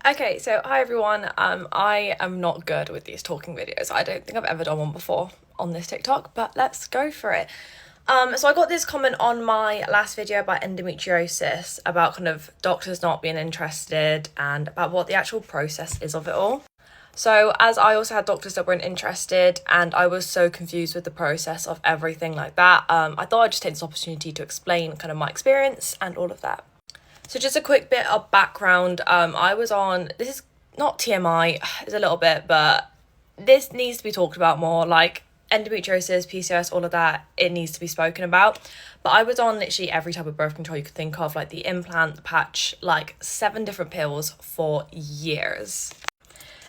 Okay, so hi everyone. I am not good with these talking videos. I don't think I've ever done one before on this TikTok, but let's go for it. So I got this comment on my last video about endometriosis, about kind of doctors not being interested and about what the actual process is of it all. So as I also had doctors that weren't interested and I was so confused with the process of everything like that, I thought I'd just take this opportunity to explain kind of my experience and all of that. So just a quick bit of background. I was on, this is not TMI, it's a little bit, but this needs to be talked about more. Like endometriosis, PCOS, all of that, it needs to be spoken about. But I was on literally every type of birth control you could think of, like the implant, the patch, like 7 different pills for years.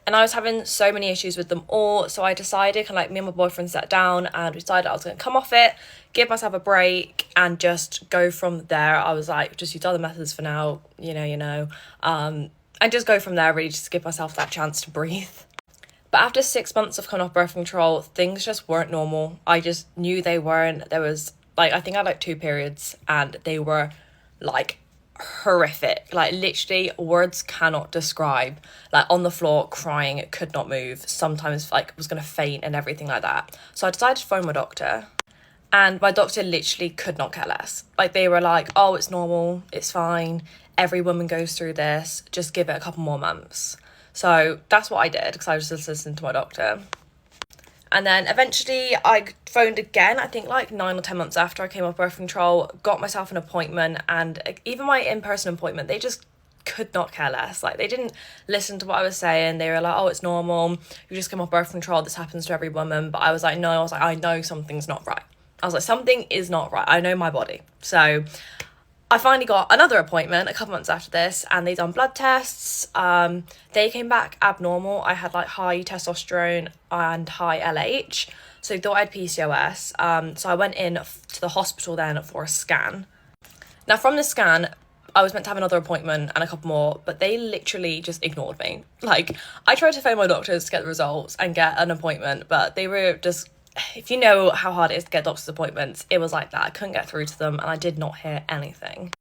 And I was having so many issues with them all. So I decided, kind of like me and my boyfriend sat down and we decided I was going to come off it, give myself a break and just go from there. I was like, just use other methods for now, and just go from there, really just give myself that chance to breathe. But after 6 months of coming off birth control, things just weren't normal. I just knew they weren't. There was like, I think I had like 2 periods and they were like horrific. Like literally words cannot describe. Like on the floor crying, could not move, sometimes like was gonna faint and everything like that. So I decided to phone my doctor, and my doctor literally could not care less. Like they were like, oh, it's normal, it's fine, every woman goes through this, just give it a couple more months. So that's what I did, because I was just listening to my doctor. And then eventually I phoned again, I think like 9 or 10 months after I came off birth control, got myself an appointment, and even my in-person appointment, they just could not care less. Like they didn't listen to what I was saying. They were like, oh, it's normal, you just come off birth control, this happens to every woman. But I was like, no, I know something's not right. I was like, something is not right. I know my body. So I finally got another appointment a couple months after this, and they done blood tests. They came back abnormal. I had like high testosterone and high LH, so they thought I had PCOS. So I went in to the hospital then for a scan. Now from the scan, I was meant to have another appointment and a couple more, but they literally just ignored me. Like I tried to phone my doctors to get the results and get an appointment, but they were just, if you know how hard it is to get doctor's appointments, it was like that. I couldn't get through to them and I did not hear anything.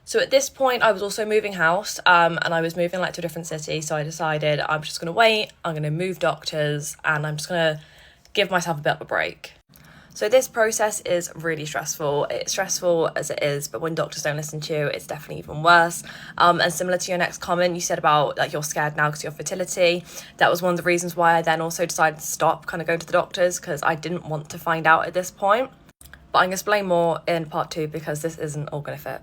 So at this point, I was also moving house, and I was moving like to a different city. So I decided I'm just going to wait, I'm going to move doctors, and I'm just going to give myself a bit of a break. So this process is really stressful. It's stressful as it is, but when doctors don't listen to you, it's definitely even worse. And similar to your next comment, you said about like you're scared now because of your fertility. That was one of the reasons why I then also decided to stop kind of going to the doctors, because I didn't want to find out at this point. But I'm going to explain more in part 2 because this isn't all going to fit.